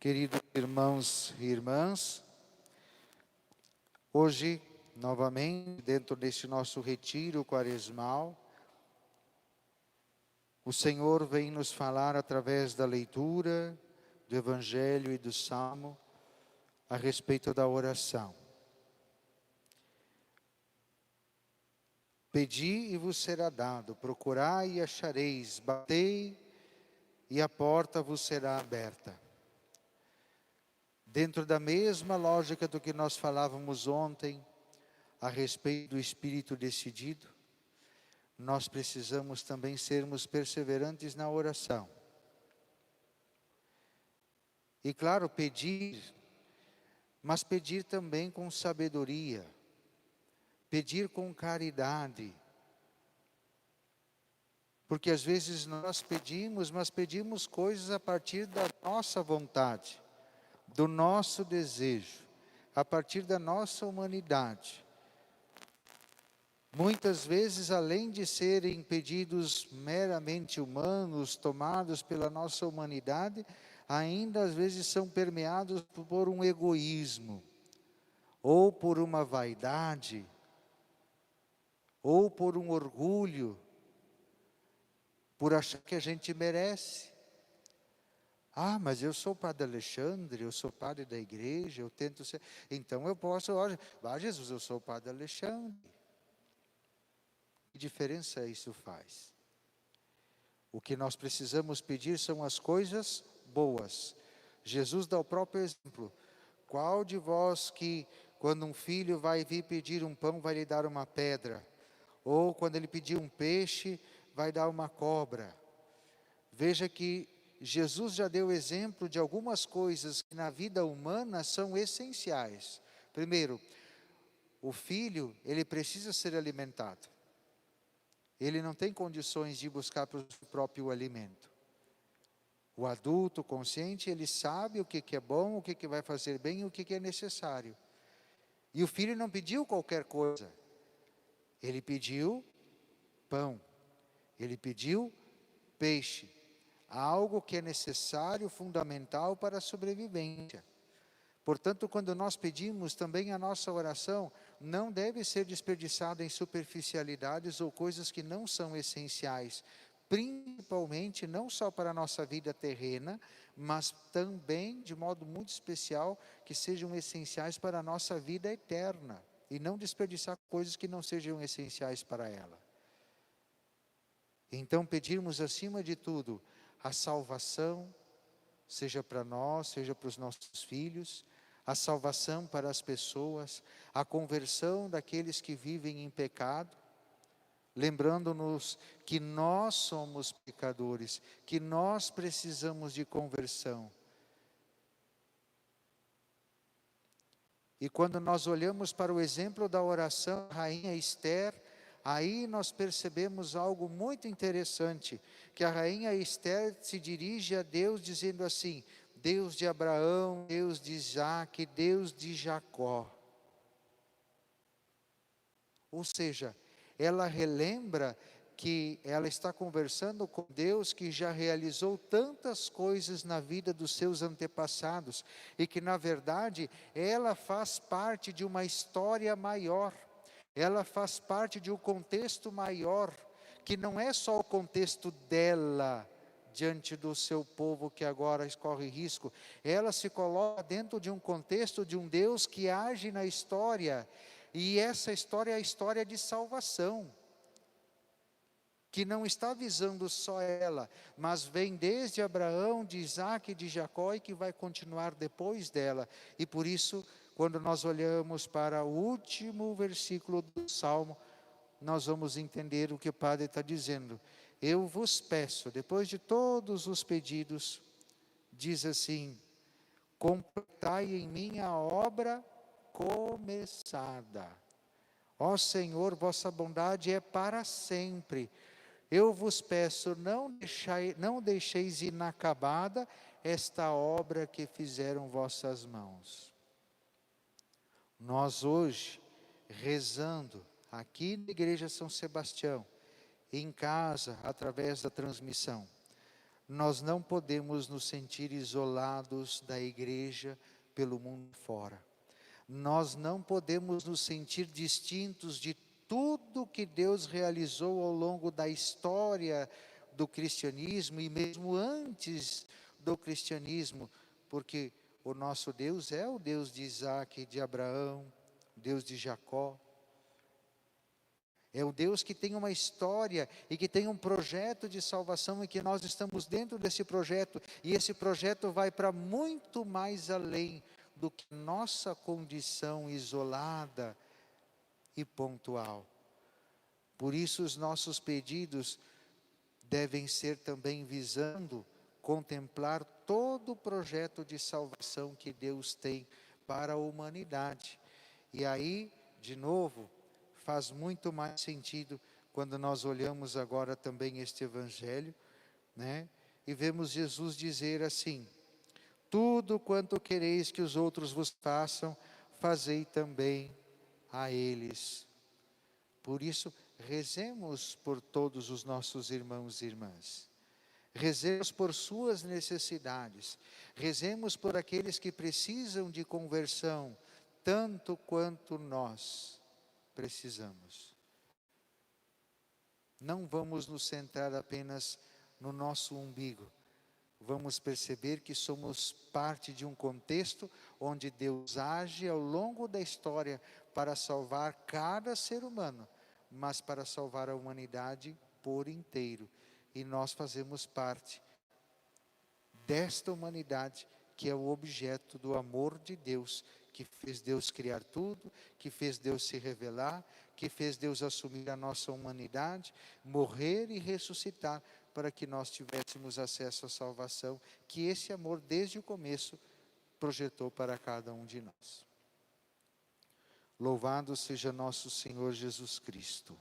Queridos irmãos e irmãs, hoje, novamente, dentro deste nosso retiro quaresmal, o Senhor vem nos falar através da leitura do Evangelho e do Salmo a respeito da oração. Pedi e vos será dado, procurai e achareis, batei e a porta vos será aberta. Dentro da mesma lógica do que nós falávamos ontem, a respeito do espírito decidido, nós precisamos também sermos perseverantes na oração. E claro, pedir, mas pedir também com sabedoria, pedir com caridade. Porque às vezes nós pedimos, mas pedimos coisas a partir da nossa vontade, do nosso desejo, a partir da nossa humanidade. Muitas vezes, além de serem pedidos meramente humanos, tomados pela nossa humanidade, ainda às vezes são permeados por um egoísmo, ou por uma vaidade, ou por um orgulho, por achar que a gente merece. Ah, mas eu sou o padre Alexandre, eu sou padre da igreja, eu tento ser... Então eu posso, olha, Jesus, eu sou o padre Alexandre. Que diferença isso faz? O que nós precisamos pedir são as coisas boas. Jesus dá o próprio exemplo. Qual de vós que, quando um filho vai vir pedir um pão, vai lhe dar uma pedra? Ou quando ele pedir um peixe, vai dar uma cobra? Veja que Jesus já deu exemplo de algumas coisas que na vida humana são essenciais. Primeiro, o filho, ele precisa ser alimentado. Ele não tem condições de buscar para o próprio alimento. O adulto consciente, ele sabe o que é bom, o que vai fazer bem e o que é necessário. E o filho não pediu qualquer coisa. Ele pediu pão. Ele pediu peixe. Algo que é necessário, fundamental para a sobrevivência. Portanto, quando nós pedimos, também a nossa oração não deve ser desperdiçada em superficialidades ou coisas que não são essenciais. Principalmente, não só para a nossa vida terrena, mas também, de modo muito especial, que sejam essenciais para a nossa vida eterna. E não desperdiçar coisas que não sejam essenciais para ela. Então, pedirmos acima de tudo a salvação, seja para nós, seja para os nossos filhos, a salvação para as pessoas, a conversão daqueles que vivem em pecado, lembrando-nos que nós somos pecadores, que nós precisamos de conversão. E quando nós olhamos para o exemplo da oração da rainha Esther, aí nós percebemos algo muito interessante, que a rainha Esther se dirige a Deus dizendo assim: Deus de Abraão, Deus de Isaac, Deus de Jacó. Ou seja, ela relembra que ela está conversando com Deus que já realizou tantas coisas na vida dos seus antepassados, e que na verdade ela faz parte de uma história maior, ela faz parte de um contexto maior, que não é só o contexto dela, diante do seu povo que agora corre risco. Ela se coloca dentro de um contexto de um Deus que age na história, e essa história é a história de salvação, que não está visando só ela, mas vem desde Abraão, de Isaac e de Jacó, e que vai continuar depois dela. E por isso, quando nós olhamos para o último versículo do Salmo, nós vamos entender o que o Padre está dizendo. Eu vos peço, depois de todos os pedidos, diz assim: completai em mim a obra começada. Ó Senhor, vossa bondade é para sempre. Eu vos peço, não deixeis inacabada esta obra que fizeram vossas mãos. Nós hoje, rezando aqui na Igreja São Sebastião, em casa, através da transmissão, nós não podemos nos sentir isolados da igreja pelo mundo fora. Nós não podemos nos sentir distintos de tudo que Deus realizou ao longo da história do cristianismo e mesmo antes do cristianismo, porque o nosso Deus é o Deus de Isaac, de Abraão, Deus de Jacó. É o Deus que tem uma história e que tem um projeto de salvação e que nós estamos dentro desse projeto. E esse projeto vai para muito mais além do que nossa condição isolada e pontual. Por isso os nossos pedidos devem ser também visando contemplar todo o projeto de salvação que Deus tem para a humanidade. E aí, de novo, faz muito mais sentido quando nós olhamos agora também este evangelho, né? E vemos Jesus dizer assim: tudo quanto quereis que os outros vos façam, fazei também a eles. Por isso, rezemos por todos os nossos irmãos e irmãs. Rezemos por suas necessidades. Rezemos por aqueles que precisam de conversão, tanto quanto nós precisamos. Não vamos nos centrar apenas no nosso umbigo. Vamos perceber que somos parte de um contexto onde Deus age ao longo da história para salvar cada ser humano, mas para salvar a humanidade por inteiro. E nós fazemos parte desta humanidade que é o objeto do amor de Deus, que fez Deus criar tudo, que fez Deus se revelar, que fez Deus assumir a nossa humanidade, morrer e ressuscitar para que nós tivéssemos acesso à salvação, que esse amor desde o começo projetou para cada um de nós. Louvado seja nosso Senhor Jesus Cristo.